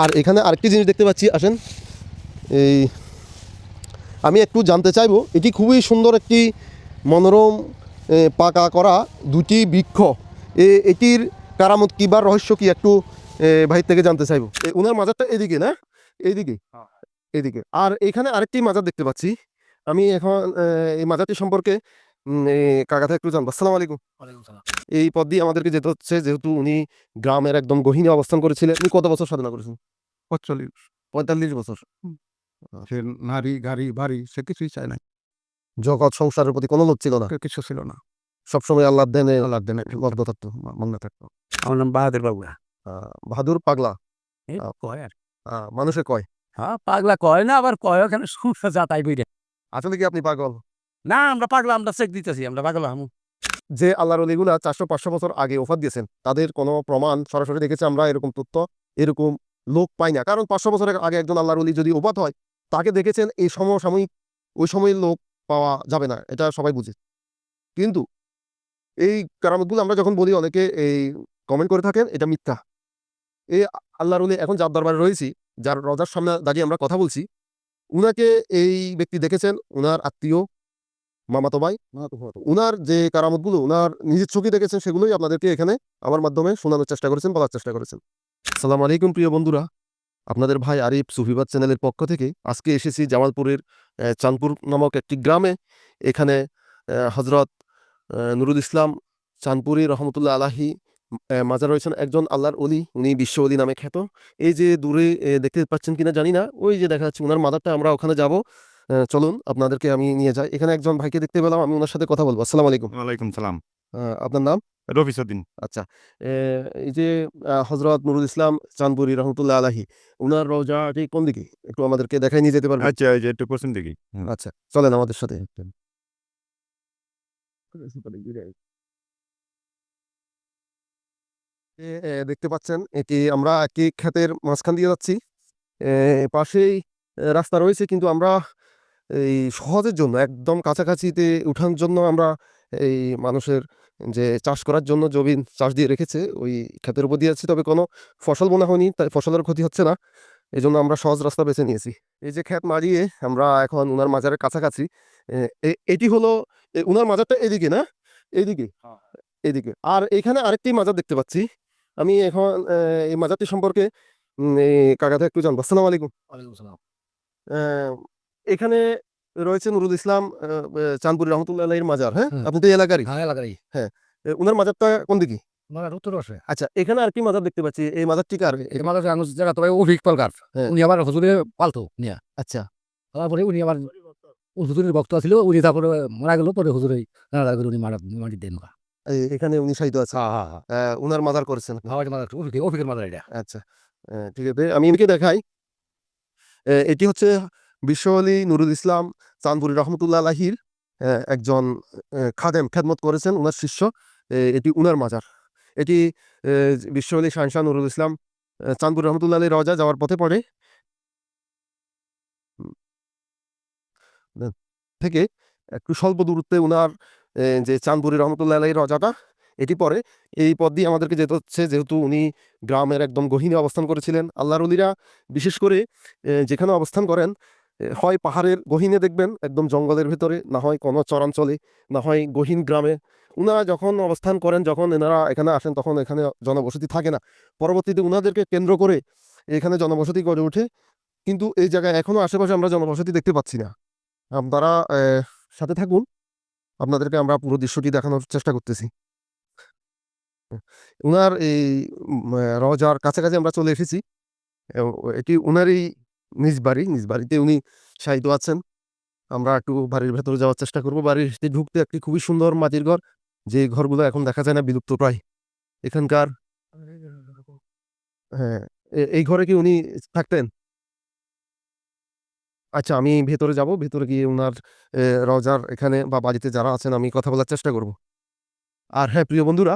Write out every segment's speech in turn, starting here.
আর এখানে আরেকটি জিনিস দেখতে পাচ্ছি, আসেন এই আমি একটু জানতে চাইবো, এটি খুবই সুন্দর একটি মনোরম পাকা করা দুটি বৃক্ষ, এটির কারামত কী বা রহস্য কি একটু ভাই থেকে জানতে চাইবো। ওনার মাজারটা এদিকে না, এইদিকে এদিকে। আর এখানে আরেকটি মাজার দেখতে পাচ্ছি, আমি এখন এই মাজারটি সম্পর্কে কাকা থেকে একটু জানবো। আসসালামু আলাইকুম। এই পথ দিয়ে আমাদেরকে যেতে হচ্ছে, যেহেতু উনি গ্রামের একদম গহীনে অবস্থান করেছিলেন। উনি কত বছর সাধনা করেছেন? ৪৫। ৪৫ বছর। সে নারী গাড়ি বাড়ি সে কিছুই চায় না, জগৎ সংসারের প্রতি কোনো লোভ ছিল না, কিছু ছিল না। সবসময় আল্লাহর দেনে আল্লাহর দেনে লব্ধ থাকতো, মগ্ন থাকতো। আমার নাম বাহাদুর বাবুরা। বাহাদুর পাগলা কয় আর মানুষে কয়, হ্যাঁ পাগলা কয় না, আবার কয় ওখানে সমস্যা যাতাই বইরে। আসলে কি আপনি পাগল? না আমরা পাগলা, আমরা চেক দিতেছি, আমরা পাগলা হামু। যে আল্লাহর অলিগুলা ৪০০-৫০০ বছর আগে ওফাত দিয়েছেন, তাদের কোনো প্রমাণ সরাসরি দেখেছি আমরা, এরকম তথ্য এরকম লোক পাই না। কারণ ৫০০ বছরের আগে একজন আল্লাহর অলি যদি ওফাত হয়, তাকে দেখেছেন, এই সমসাময়িক ওই সময়ের লোক পাওয়া যাবে না, এটা সবাই বুঝে। কিন্তু এই কারামতগুলো আমরা যখন বলি, অনেকে এই কমেন্ট করে থাকেন এটা মিথ্যা। এই আল্লাহর ওলি এখন যার দরবারে রয়েছি, যার রজার সামনে দাঁড়িয়ে আমরা কথা বলছি, উনাকে এই ব্যক্তি দেখেছেন, উনার আত্মীয়, মামাতো ভাই। উনার যে কারামতগুলো উনার নিজের চোখে দেখেছেন, সেগুলোই আপনাদেরকে এখানে আমার মাধ্যমে শোনানোর চেষ্টা করেছেন, বলার চেষ্টা করেছেন। আসসালামু আলাইকুম প্রিয় বন্ধুরা, আপনাদের ভাই আরিফ সুফিবাদ চ্যানেলের পক্ষ থেকে আজকে এসেছি জামালপুরের চাঁদপুর নামক একটি গ্রামে। এখানে হজরত নুরুল ইসলাম চাঁদপুরি রহমতুল্লাহ আলাহি মাজার রয়েছেন একজন আল্লাহর অলি, উনি বিশ্ব অলি নামে খ্যাত। এই যে দূরে দেখতে পাচ্ছেন কিনা জানি না, ওই যে দেখা যাচ্ছে উনার মাজারটা, আমরা ওখানে যাব। চলুন আপনাদেরকে আমি নিয়ে যাই। এখানে একজন ভাইকে দেখতে পেলাম, আমি ওনার সাথে কথা বলবো। আসসালামু আলাইকুম। ওয়ালাইকুম সালাম। আপনার নাম? রফিসউদ্দিন। আচ্ছা, এই যে হজরত নুরুল ইসলাম চাঁদপুরি রহমতুল্লাহ আলাহি, উনার রওজাটি কোন দিকে, একটু আমাদেরকে দেখাই নিয়ে যেতে পারবেন? আচ্ছা, এই যে একটু পশ্চিম দিকেই। আচ্ছা, চলেন আমাদের সাথে। দেখতে পাচ্ছেন, এটি আমরা একটি ক্ষেতের মাঝখান দিয়ে যাচ্ছি। পাশেই রাস্তা রয়েছে, কিন্তু আমরা এই সহজের জন্য, একদম কাছাকাছিতে উঠানোর জন্য আমরা এই মানুষের যে চাষ করার জন্য জমিন চাষ দিয়ে রেখেছে, ওই ক্ষেতের উপর দিয়ে যাচ্ছি। তবে কোনো ফসল বোনা হয়নি, তাই ফসলের ক্ষতি হচ্ছে না, এই জন্য আমরা সহজ রাস্তা বেছে নিয়েছি। এই যে ক্ষেত মারিয়ে আমরা এখন উনার মাজারের কাছাকাছি। এটি হলো উনার মাজারটা এদিকে না, এইদিকে এদিকে। আর এখানে আরেকটি মাজার দেখতে পাচ্ছি, আমি এখন এই মাজারটি সম্পর্কে এই কাকা থেকে একটু জানবো। আসসালামু আলাইকুম। আহ, এখানে রয়েছে নুরুল ইসলাম চাঁদপুরি রহমতুল্লাহ আলাইহির মাজার। হ্যাঁ, আপনি তো এই এলাকারই। হ্যাঁ এলাকারই হ্যাঁ, উনার মাজারটা কোন দিকে? আমার উত্তর আসে। আচ্ছা, এখানে আরেকটি মাজার দেখতে পাচ্ছি, এই মাজারটি কার? এই মাঝে আনুষ জায়গা তবে অভিক পালকার, হ্যাঁ। উনি আবার হুজুরে পালতো নিয়া। আচ্ছা, তারপরে উনি আবার হুজুরের ভক্ত ছিল, উনি তারপরে মারা গেল, পরে হুজুরে উনি মাটি দেন। এখানে উনি শায়িত আছেন। হ্যাঁ হ্যাঁ হ্যাঁ, উনার মাজার করেছেন আপনি? হওয়াজ মাদার অভিকের মাদার এটা। আচ্ছা, ঠিক আছে, আমি এদিকে দেখাই। এটি হচ্ছে বিশ্ব অলি নুরুল ইসলাম চাঁদপুরি রহমতুল্লাহ আলাহির একজন খেদমত করেছেন, উনার শিষ্য। এটি উনার মাজার। এটি বিশ্ব অলি শাহনশাহ নুরুল ইসলাম চাঁদপুরি রহমতুল্লাহ আলাহির রওজা যাওয়ার পথে পড়ে। থেকে একটু স্বল্প দূরত্বে উনার যে চাঁদপুরি রহমতুল্লাহ আলাহির রওজাটা, এটি পরে। এই পথ দিয়ে আমাদেরকে যেতে হচ্ছে, যেহেতু উনি গ্রামের একদম গহীনে অবস্থান করেছিলেন। আল্লাহর অলিরা বিশেষ করে যেখানে অবস্থান করেন, হয় পাহাড়ের গহীনে দেখবেন, একদম জঙ্গলের ভেতরে, না হয় কোনো চরাঞ্চলে, না হয় গহীন গ্রামে। উনারা যখন অবস্থান করেন, যখন এনারা এখানে আসেন, তখন এখানে জনবসতি থাকে না। পরবর্তীতে উনাদেরকে কেন্দ্র করে এখানে জনবসতি গড়ে ওঠে। কিন্তু এই জায়গায় এখনো আশেপাশে আমরা জনবসতি দেখতে পাচ্ছি না। আপনারা সাথে থাকুন, আপনাদেরকে আমরা পুরো দৃশ্যটি দেখানোর চেষ্টা করতেছি। উনার এই রওজার কাছাকাছি আমরা চলে এসেছি। এটি উনারই নিজ বাড়ি, নিজ বাড়িতে উনি শায়িত আছেন। আমরা একটু বাড়ির ভেতরে যাওয়ার চেষ্টা করব। বাড়িতে ঢুকতে একটি খুবই সুন্দর মাটির ঘর, যে ঘরগুলো এখন দেখা যায় না, বিলুপ্ত প্রায় এখানকার। হ্যাঁ, এই ঘরে কি উনি থাকতেন? আচ্ছা, আমি ভেতরে যাব, ভেতরে গিয়ে উনার রওজার এখানে বা বাড়িতে যারা আছেন, আমি কথা বলার চেষ্টা করব। আর হ্যাঁ, প্রিয় বন্ধুরা,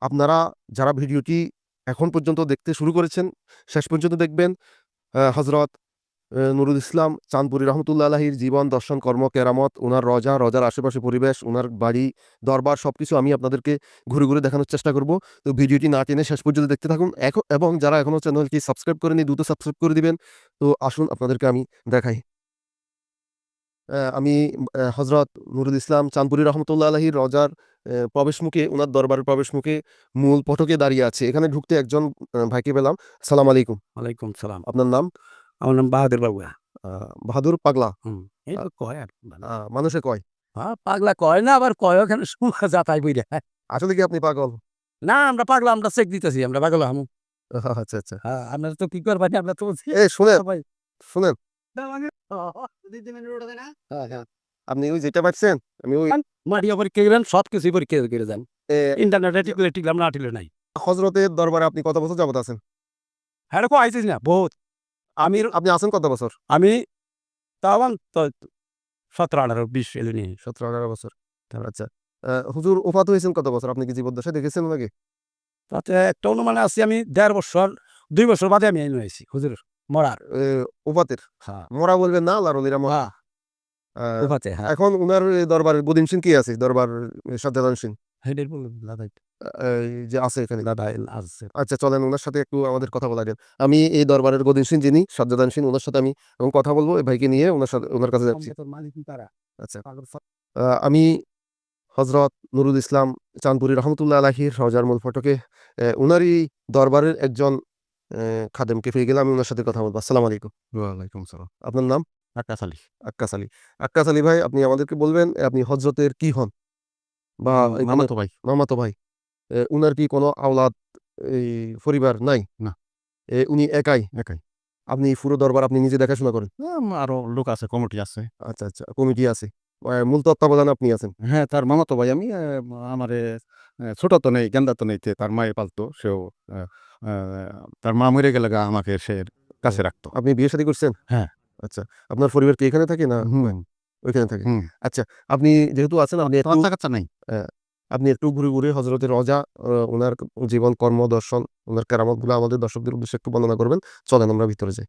আপনারা যারা ভিডিওটি এখন পর্যন্ত দেখতে শুরু করেছেন, শেষ পর্যন্ত দেখবেন। হজরত নুরুল ইসলাম চাঁদপুরি রহমতুল্লাহ আলাহির জীবন দর্শন কর্ম কেরামত ওনার রজার আশেপাশে পরিবেশ ওনার বাড়ি দরবার সবকিছু আমি আপনাদেরকে ঘুরে ঘুরে দেখানোর চেষ্টা করব। তো ভিডিওটি না টেনে শেষ পর্যন্ত দেখতে থাকুন এবং যারা এখনো চ্যানেলটি সাবস্ক্রাইব করেনি দ্রুত সাবস্ক্রাইব করে দিবেন। তো আসুন আপনাদেরকে আমি দেখাই। আমি হজরত নুরুল ইসলাম চাঁদপুরি রহমতুল্লাহ আলাহির রজার প্রবেশ মুখে ওনার দরবারের প্রবেশ মুখে মূল ফটকে দাঁড়িয়ে আছে। এখানে ঢুকতে একজন ভাইকে পেলাম। সালাম আলাইকুম। ওয়ালাইকুম সালাম। আপনার নাম? আমার নাম বাহাদুর বাবু। বাহাদুর পাগলা। এই তো কয় আর মানুষে কয়। পাগলা কয় না, আবার কয় ওখানে যাতাই বইরা। আসলে কি আপনি পাগল? না, আমরা পাগলা, আমরা চেক দিতেছি, আমরা পাগল হামু। আচ্ছা, আচ্ছা। আপনারা তো কি করবেন, আমরা তো শুনেন, সবাই শুনেন। আপনি ওই যেটা পাচ্ছেন আমি ওই মাটিও পরীক্ষা করেন, সব কিছুই পরীক্ষা করে যান। এ, ইন্টারনেটে টিকলে টিকলাম, না টিকলে নাই। হজরতের দরবারে আপনি কত বছর যাবত আছেন? হ্যাঁ, এরকম আইসিস না বহুত। আপনি আছেন কত বছর? আমি তাওয়ান তো 17, 18, 20 এলো নিয়ে। 17-18 বছর। আচ্ছা। হুজুর ওফাত হয়েছেন কত বছর? আপনি কি জীবদ্দশায় দেখেছেন ওনাকে? তাতে একটা অনুমানে আছি আমি 1.5 বছর, 2 বছর বাদে আমি আইন হয়েছি হুজুর মরার। ওফাতের? হ্যাঁ, মরা বলবেন না, আল্লাহর ওলিরা মরা। হ্যাঁ, আহ, ওফাতে, হ্যাঁ। এখন উনার দরবারের বদিনসিন কি আছে? দরবার সাজ্জাদানসিন হেডের বলুন দাদাই, যে আছে এখানে। দাদাই আছে। আচ্ছা চলেন ওনার সাথে একটু আমাদের কথা বলা যাক। আমি এই দরবারের গদিনসিন যিনি সাজ্জাদানসিন ওনার সাথে আমি এবং কথা বলবো। এই ভাইকে নিয়ে ওনার কাছে যাচ্ছি। মালিক তারা। আচ্ছা। আমি হজরত নুরুল ইসলাম চাঁদপুরি রহমতুল্লাহ আলাহির রজার মূল ফটকে উনারই দরবারের একজন খাদেমকে পেয়ে গেলাম। আমি ওনার সাথে কথা বলবো। আসসালামু আলাইকুম। ওয়ালাইকুম সালাম। আপনার নাম? আকাশ আলী। আক্কাস আলী। আক্কাস আলী ভাই, আপনি আমাদেরকে বলবেন আপনি হজরতের কি হন বা এখানে মামাতো ভাই। মামাতো ভাই? উনার কি কোনো আওলাদ এই পরিবার নাই? না। উনি একাই? একাই। আপনি পুরো দরবার আপনি নিজে দেখাশোনা করেন? আরো লোক আছে, কমিটি আছে। আচ্ছা, আচ্ছা। কমিটি আছে। মূল তত্ত্বাবধানে আপনি আছেন? হ্যাঁ, তার মামাতো ভাই আমি। আমারে ছোট তো নেই, গেন্দা তো নেই, তার মায়ে পালতো। সেও আ আ তার মা মরে গেলে আমাকে সে ও, কাছে রাখতো। আপনি বিয়ে শাদী করছেন? হ্যাঁ। আচ্ছা। আপনার পরিবার কি এখানে থাকে না হুম, ওইখানে থাকে? হুম। আচ্ছা। আপনি যেহেতু আছেন আপনি একটু বাচ্চা-কাচ্চা নাই। আ আপনি একটু ঘুরে, ঘুরে হজরতের রজা উনার জীবন কর্ম দর্শন, উনার কেরামতগুলো আমাদের দর্শকদের উদ্দেশ্যে একটু বর্ণনা করবেন। চলেন আমরা ভিতরে যাই।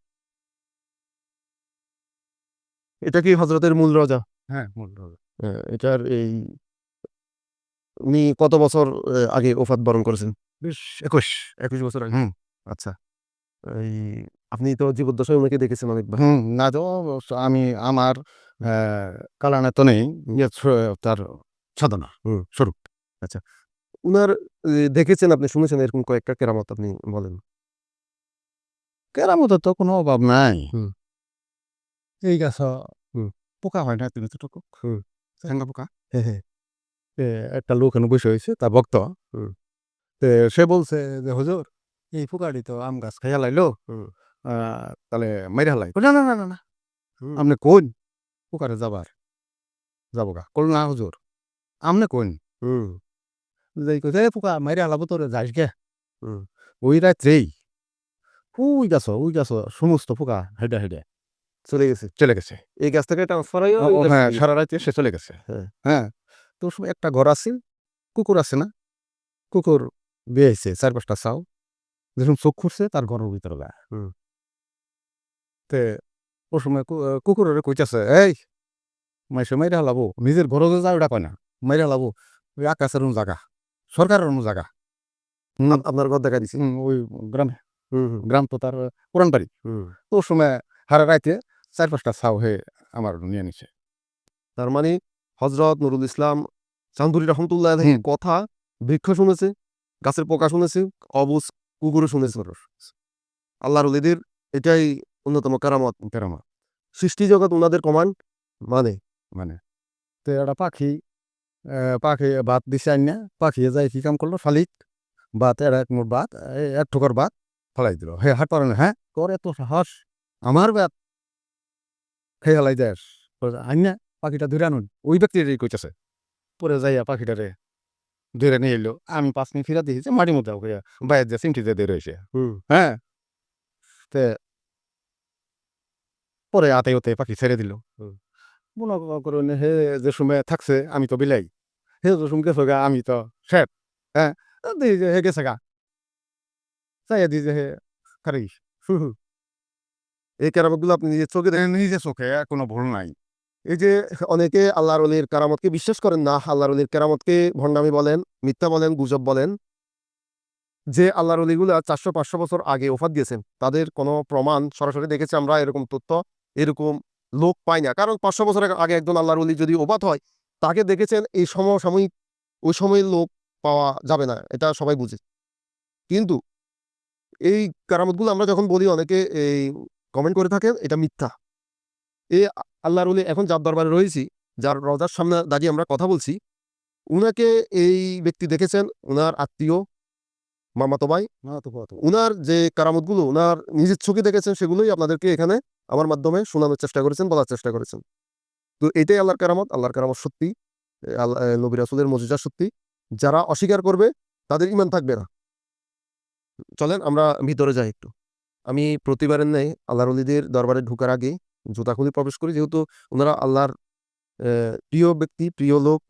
এটা কি হজরতের মূল রজা? হ্যাঁ, মূল। এটার উনি কত বছর আগে ওফাত বরণ করেছেন? 20-21। 21 বছর আগে। হুম, আচ্ছা। এই আপনি তো জীবদ্দশায় উনাকে দেখেছেন অনেকবার। হুম। না তো আমি আমার আ কালানে তো নেই। ইয়ে তার সাধনা হুম। স্বরূপ। আচ্ছা। উনার দেখেছেন আপনি শুনেছেন এরকম কয়েকটা কেরামত আপনি বলেন। কেরামতের তো কোনো অভাব নাই। হুম। এই গাছ হুম। পোকা হয় না ৩-৪ হুম। ঠ্যাঙ্গা পোকা। হ্যাঁ, হ্যাঁ। এ একটা লোক এখানে বসে হইছে, তার ভক্ত। হুম। তে সে বলছে যে, "হুজুর, এই পোকাটি তো আম গাছ খাইয়া লাইলো। হুম। আ তাহলে মাইরা হালাই।" কই, "না, না, না, না, না। হুম। আপনি কইন পোকারে যাবার, যাবোগা।" কইল, "না হুজুর, আমনে কইন।" হুম। যাই কইছে, "এ পোকা মাইরা হালাবো তোরে, যাইস গে।" হুম। ওই রাত্রেই ওই গাছ সমস্ত পোকা হেডে চলে গেছে। চলে গেছে। এই গাছ থেকে ট্রান্সফার হয়ে ওই ও গাছে হ্যাঁ, চলে গেছে। সারা রাতে সে চলে গেছে। হ্যাঁ। হ্যাঁ? তো ওই সময় একটা ঘর আছে, কুকুর আছে না? কুকুর বেয়াইছে ৪-৫ টা চাও। যখন চোখ খুঁড়ছে তার ঘরের ভিতরে যায়। হুম। তে ও সময় কুকুরেরে কইতাছে, "এই মাইসে মাইরা হালাবো।" নিজের ঘরে যে যায় ওটা কয় না। মাইরা হালাবো। ওই আকাশের অন্য জাগা, সরকারের অন্য জাগা। হুম, আপনার ঘর দেখা দিছে। ওই গ্রামে। হুম, হুম, গ্রাম তো তার পুরান বাড়ি। হুম। তো ও সময় হারা রাইতে ৪-৫ টা ছাও হয়ে আমার নিয়ে নিছে। তার মানে হযরত নুরুল ইসলাম চাঁদপুরি রহমতুল্লাহ আলাইহির হুম। কথা বৃক্ষ শুনেছে, গাছের পোকা শুনেছে, অবুজ কুকুরও শুনেছে। আল্লাহর ওলিদের এটাই অন্যতম কারামত। কেরামত সৃষ্টি জগৎ উনাদের কমান্ড মানে। মানে। তো একটা পাখি ভাত দিছে আইনা, পাখি যাই কি কাম করলো শালিক ভাত এক মুঠ ভাত, এক ঠোকর ভাত ফেলাই দিল। হে হাট পারে না, হ্যাঁ? তোর এত সাহস? আমার ভাত খেয়ে হেলাই যাস? আইনা পাখিটা ধরে আনুন। ওই ব্যক্তিটাই কইতাছে। পরে যাইয়া পাখিটারে ধরে নিয়ে এলো। আমি ৫ মিনিট ফিরা দেখি যে মাটির মধ্যে বাইরে দিয়ে চিমটি দিয়ে রয়েছে। হুম। হ্যাঁ? তে পরে আতাই পাখি ছেড়ে দিল। হুম। মনে করেন হে যে সময় থাকছে আমি তো বিলাই। হে যে সময় গেছে গা আমি তো শেষ। হ্যাঁ? দেখি যে হে গেছে গা। চাইয়া দিই যে হে খারিস। হুম, হুম। এই কেরামতগুলো আপনি নিজের চোখে দেখেন? নিজে চোখে কোনো ভুল নাই। এই যে অনেকে আল্লাহর ওলির কেরামতকে বিশ্বাস করেন না, আল্লাহর ওলির কেরামতকে ভণ্ডামি বলেন, মিথ্যা বলেন, গুজব বলেন। যে আল্লাহর ওলিগুলা 400-500 বছর আগে ওফাত দিয়েছেন, তাদের কোনো প্রমাণ সরাসরি দেখেছি আমরা, এরকম তথ্য, এরকম লোক পাই না। কারণ 500 বছর আগে একজন আল্লাহর ওলি যদি ওফাত হয়, তাকে দেখেছেন, এই সমসাময়িক ওই সময়ের লোক পাওয়া যাবে না, এটা সবাই বুঝে। কিন্তু এই কেরামতগুলো আমরা যখন বলি, অনেকে এই কমেন্ট করে থাকেন এটা মিথ্যা। এই আল্লাহর ওলি এখন যার দরবারে রয়েছি, যার রওজার সামনে দাঁড়িয়ে আমরা কথা বলছি, উনাকে এই ব্যক্তি দেখেছেন, উনার আত্মীয়, মামাতো ভাই। উনার যে কারামতগুলো উনার নিজের চোখে দেখেছেন, সেগুলোই আপনাদেরকে এখানে আমার মাধ্যমে শোনানোর চেষ্টা করেছেন, বলার চেষ্টা করেছেন। তো এটাই আল্লাহর কারামত। আল্লাহর কারামত সত্যি, নবী রাসূলের মুজিজা সত্যি। যারা অস্বীকার করবে তাদের ঈমান থাকবে না। চলেন আমরা ভিতরে যাই একটু। আমি প্রতিবারের ন্যায় আল্লাহর ওলিদের দরবারে ঢোকার আগে জুতা খুলে প্রবেশ করি, যেহেতু ওনারা আল্লাহর প্রিয় ব্যক্তি, প্রিয় লোক,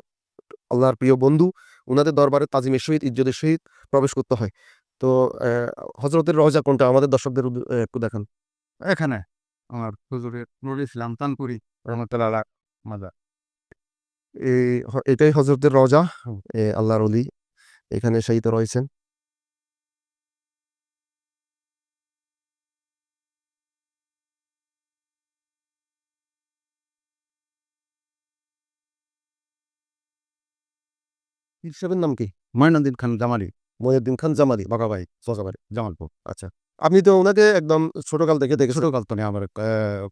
আল্লাহর প্রিয় বন্ধু। উনাদের দরবারে তাজিমের সহিত, ইজ্জতের সহিত প্রবেশ করতে হয়। তো হযরতের রওজা কোনটা আমাদের দর্শকদের একটু দেখান। এখানে আমার হুজুরের নুরুল ইসলাম তানপুরি রহমতুল্লাহ আলাইহ মাজার। এটাই হযরতের রওজা, আল্লাহর ওলি এখানে শায়িত রয়েছেন। পীর সাহেবের নাম কি? মঈনুদ্দিন খান জামালি, মঈনুদ্দিন খান জামালি, বাঘাবাড়ি, বাঘাবাড়ি। জামালপুর। আচ্ছা, আপনি তো ওনাকে একদম ছোটকাল থেকে দেখেছেন। ছোটকাল তো আমার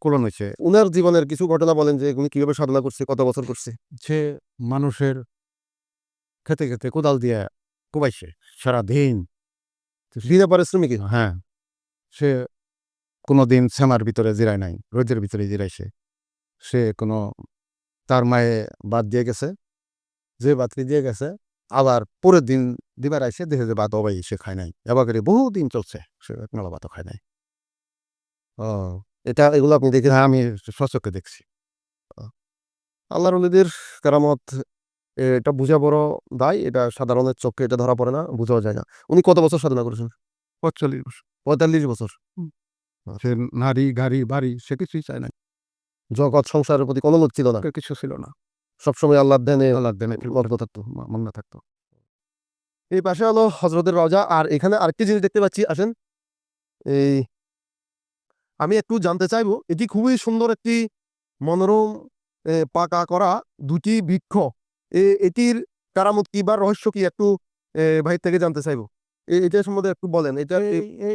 কোলন হয়েছে। উনার জীবনের কিছু ঘটনা বলেন, যে উনি কিভাবে সাধনা করছে, কত বছর করছে। সে মানুষের খেতে খেতে কোদাল দিয়ে কোবাইছে সারাদিন। বিনা পারিশ্রমিকে। হ্যাঁ, সে কোনোদিন শ্যামার ভিতরে জিরায় নাই, রোদের ভিতরে জিরাইছে। সে কোনো তার মায়ে বাদ দিয়ে গেছে, যে বাতরি দিয়ে গেছে, আবার পরের দিন দিবার আইসে দেখে যে ভাত অবাই সে খায় নাই। এবার করে বহুদিন চলছে, সে একনলা ভাতও খায় নাই। ও, এগুলো আপনি দেখে। হ্যাঁ, আমি স্বচক্ষে দেখছি। আল্লাহর ওলিদের কারামত, এটা বোঝা বড় দায়। এটা সাধারণের চোখে এটা ধরা পড়ে না, বোঝাও যায় না। উনি কত বছর সাধনা করেছেন? ৪৫ বছর। 45 বছর। সে নারী গাড়ি বাড়ি সে কিছুই চায় না, জগৎ সংসারের প্রতি কোনো লোভ ছিল না, কিছু ছিল না। সবসময় আল্লাহর ধ্যানে আল্লাহর দেনে মগ্ন থাকতো। মান্না থাকতো। এই পাশে হলো হযরতের রওজা। আর এখানে আরেকটি জিনিস দেখতে পাচ্ছি, আসেন। এই আমি একটু জানতে চাইবো, এটি খুবই সুন্দর একটি মনোরম পাকা করা দুটি বৃক্ষ। এটির কারামত কি বা রহস্য কি, একটু ভাই থেকে জানতে চাইবো। এটা সম্বন্ধে একটু বলেন। এটা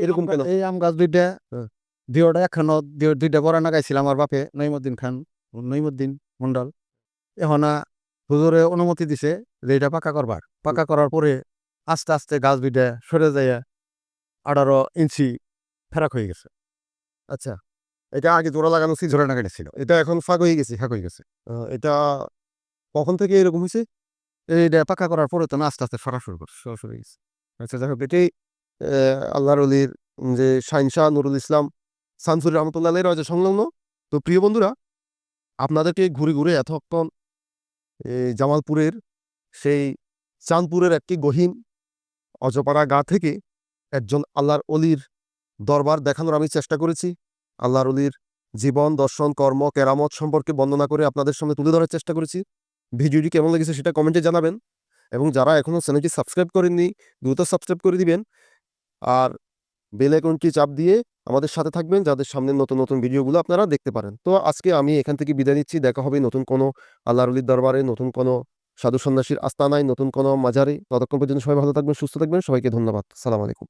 এরকম কেন? এই আম গাছ দুইটা, হ্যাঁ। দুইটা একখানো দুইটা বড় নাগাইছিল আমার বাপে, নইমুদ্দিন খান, নইমুদ্দিন মন্ডল। এখন হুজুরে অনুমতি দিছে যে এটা পাকা করবার। পাকা করার পরে আস্তে আস্তে গাছ দুইটা সরে যায় 18 ইঞ্চি ফেরাক হয়ে গেছে। আচ্ছা, এটা আগে জোড়া লাগানো ছিল, জোড়া নাগাইটা ছিল, এটা এখন ফাঁক হয়ে গেছে। ফেরাক হয়ে গেছে। এটা কখন থেকে এরকম হয়েছে? এইটা পাকা করার পরে তো না আস্তে আস্তে সরা শুরু করছে, সরাসরি গেছে। আচ্ছা, যাই হোক, এটাই আল্লাহর ওলির যে শাহিনশাহ নুরুল ইসলাম শামসুর রহমতুল্লাহ আলাইহির রওজা সংলগ্ন। তো প্রিয় বন্ধুরা, আপনাদেরকে ঘুরে ঘুরে এতক্ষণ জামালপুরের সেই চাঁদপুরের একটি গহীন অজপাড়া গা থেকে একজন আল্লাহর অলির দরবার দেখানোর আমি চেষ্টা করেছি। আল্লাহর অলির জীবন, দর্শন, কর্ম, কেরামত সম্পর্কে বর্ণনা করে আপনাদের সামনে তুলে ধরার চেষ্টা করেছি। ভিডিওটি কেমন লেগেছে সেটা কমেন্টে জানাবেন, এবং যারা এখনও চ্যানেলটি সাবস্ক্রাইব করেননি দ্রুত সাবস্ক্রাইব করে দিবেন। আর বেল আইকনটি চাপ দিয়ে আমাদের সাথে থাকবেন, যাদের সামনে নতুন নতুন ভিডিওগুলো আপনারা দেখতে পারেন। তো আজকে আমি এখান থেকে বিদায় নিচ্ছি। দেখা হবে নতুন কোনো আল্লাহর ওলির দরবারে, নতুন কোনো সাধু সন্ন্যাসীর আস্তানায়, নতুন কোনো মাজারে। ততক্ষণ পর্যন্ত সবাই ভালো থাকবেন, সুস্থ থাকবেন। সবাইকে ধন্যবাদ। সালাম আলাইকুম।